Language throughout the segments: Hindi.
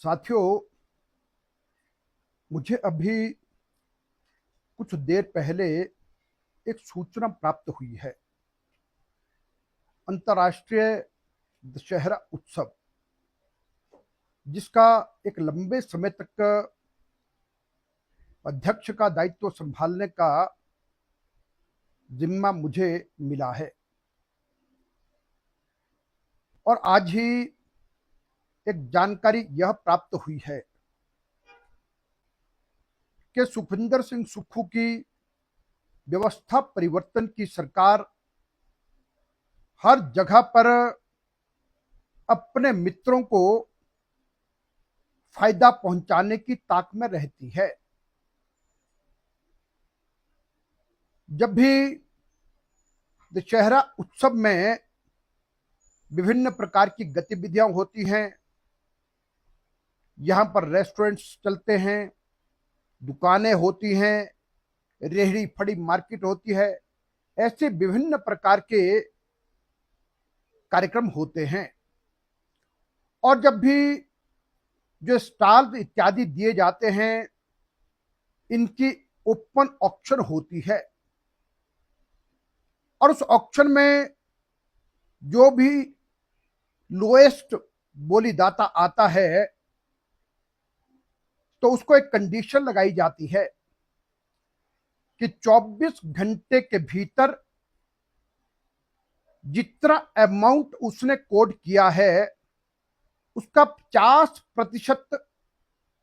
साथियों, मुझे अभी कुछ देर पहले एक सूचना प्राप्त हुई है। अंतर्राष्ट्रीय दशहरा उत्सव, जिसका एक लंबे समय तक अध्यक्ष का दायित्व संभालने का जिम्मा मुझे मिला है, और आज ही एक जानकारी यह प्राप्त हुई है कि सुखविंदर सिंह सुक्खू की व्यवस्था परिवर्तन की सरकार हर जगह पर अपने मित्रों को फायदा पहुंचाने की ताक में रहती है। जब भी दशहरा उत्सव में विभिन्न प्रकार की गतिविधियां होती हैं, यहां पर रेस्टोरेंट्स चलते हैं, दुकानें होती हैं, रेहड़ी फड़ी मार्केट होती है, ऐसे विभिन्न प्रकार के कार्यक्रम होते हैं। और जब भी जो स्टॉल इत्यादि दिए जाते हैं, इनकी ओपन ऑक्शन होती है, और उस ऑक्शन में जो भी लोएस्ट बोलीदाता आता है तो उसको एक कंडीशन लगाई जाती है कि 24 घंटे के भीतर जितना अमाउंट उसने कोड किया है उसका 50%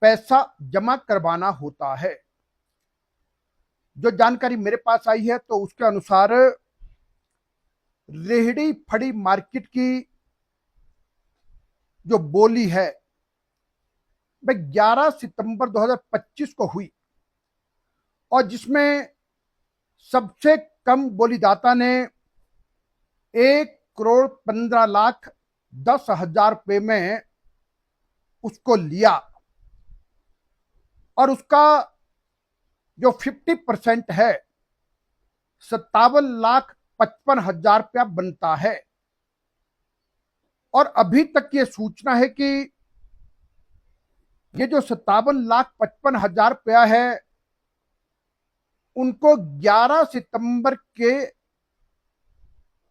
पैसा जमा करवाना होता है। जो जानकारी मेरे पास आई है तो उसके अनुसार रेहड़ी फड़ी मार्केट की जो बोली है वह 11 सितंबर 2025 को हुई, और जिसमें सबसे कम बोलीदाता ने 1,15,10,000 रुपए में उसको लिया, और उसका जो 50% है 57,55,000 रुपया बनता है। और अभी तक ये सूचना है कि ये जो 57,55,000 रुपया है उनको 11 सितंबर के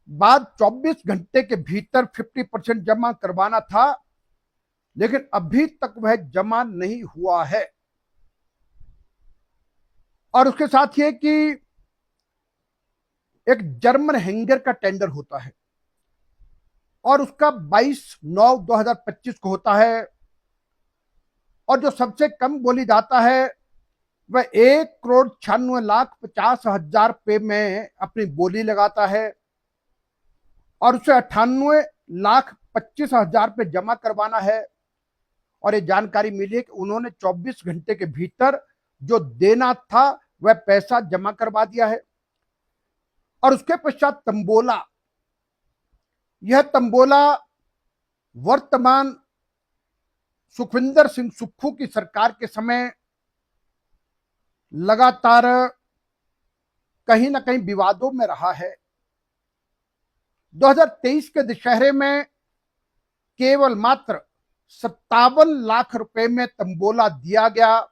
बाद 24 घंटे के भीतर 50% जमा करवाना था, लेकिन अभी तक वह जमा नहीं हुआ है। और उसके साथ ये कि एक जर्मन हैंगर का टेंडर होता है और उसका 22/9/2025 को होता है, और जो सबसे कम बोलीदाता है वह 1,96,50,000 रुपए में अपनी बोली लगाता है, और उसे 98,25,000 रुपए जमा करवाना है। और ये जानकारी मिली है कि उन्होंने 24 घंटे के भीतर जो देना था वह पैसा जमा करवा दिया है। और उसके पश्चात तंबोला, यह तंबोला वर्तमान सुखविंदर सिंह सुक्खू की सरकार के समय लगातार कहीं ना कहीं विवादों में रहा है। 2023 के दशहरे में केवल मात्र 57 लाख रुपए में तंबोला दिया गया,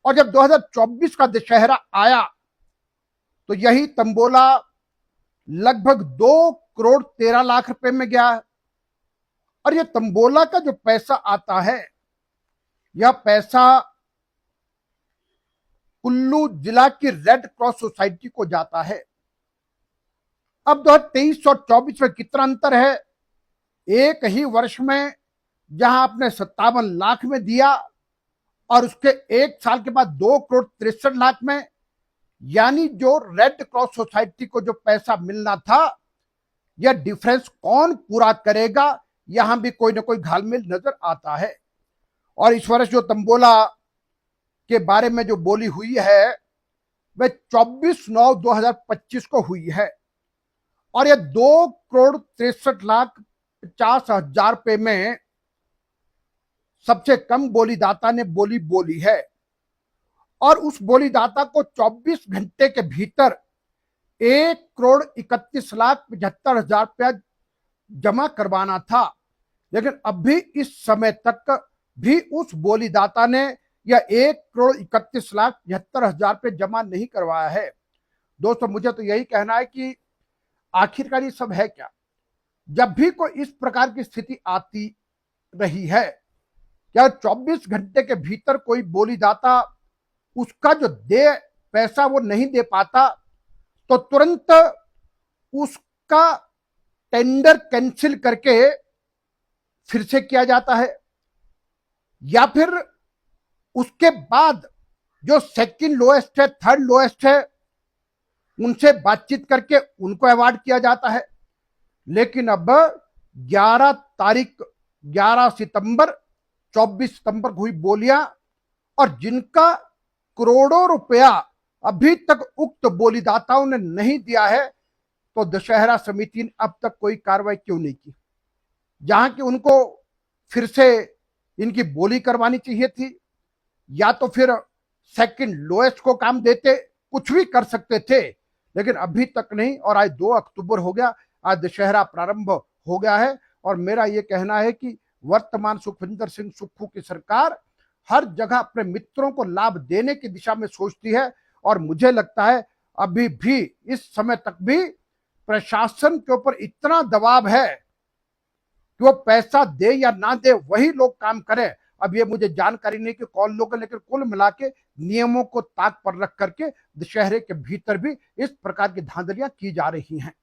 और जब 2024 का दशहरा आया तो यही तंबोला लगभग 2,13,00,000 रुपए में गया। और यह तंबोला का जो पैसा आता है, यह पैसा कुल्लू जिला की रेड क्रॉस सोसाइटी को जाता है। अब 2023 और 24 में कितना अंतर है? एक ही वर्ष में जहां आपने 57 लाख में दिया और उसके एक साल के बाद 2,63,00,000 में, यानी जो रेड क्रॉस सोसाइटी को जो पैसा मिलना था, यह डिफरेंस कौन पूरा करेगा? यहां भी कोई ना कोई घालमेल नजर आता है। और इस वर्ष जो तंबोला के बारे में जो बोली हुई है वह 24/9/2025 को हुई है, और यह 2,63,50,000 रुपए में सबसे कम बोलीदाता ने बोली है। और उस बोलीदाता को 24 घंटे के भीतर 1,31,75,000 रुपया जमा करवाना था, लेकिन अब भी इस समय तक भी उस बोलीदाता ने या 1,31,73,000 रुपये जमा नहीं करवाया है। दोस्तों, मुझे तो यही कहना है कि आखिरकार ये सब है क्या। जब भी कोई इस प्रकार की स्थिति आती रही है, क्या 24 घंटे के भीतर कोई बोलीदाता उसका जो दे पैसा वो नहीं दे पाता तो तुरंत उसका टेंडर कैंसिल करके फिर से किया जाता है, या फिर उसके बाद जो सेकंड लोएस्ट है, थर्ड लोएस्ट है, उनसे बातचीत करके उनको अवार्ड किया जाता है। लेकिन अब 11 तारीख 11 सितंबर 24 सितंबर को हुई बोलियां, और जिनका करोड़ों रुपया अभी तक उक्त बोलीदाताओं ने नहीं दिया है, तो दशहरा समिति ने अब तक कोई कार्रवाई क्यों नहीं की। जहां कि उनको फिर से इनकी बोली करवानी चाहिए थी, या तो फिर सेकंड लोएस्ट को काम देते, कुछ भी कर सकते थे, लेकिन अभी तक नहीं। और आज 2 अक्टूबर हो गया, आज दशहरा प्रारंभ हो गया है, और मेरा यह कहना है कि वर्तमान सुखविंदर सिंह सुक्खू की सरकार हर जगह अपने मित्रों को लाभ देने की दिशा में सोचती है, और मुझे लगता है अभी भी इस समय तक भी प्रशासन के ऊपर इतना दबाव है कि वो पैसा दे या ना दे वही लोग काम करें। अब ये मुझे जानकारी नहीं कि कौन लोग हैं, लेकिन कुल मिला के नियमों को ताक पर रख करके दशहरे के भीतर भी इस प्रकार की धांधलियां की जा रही हैं।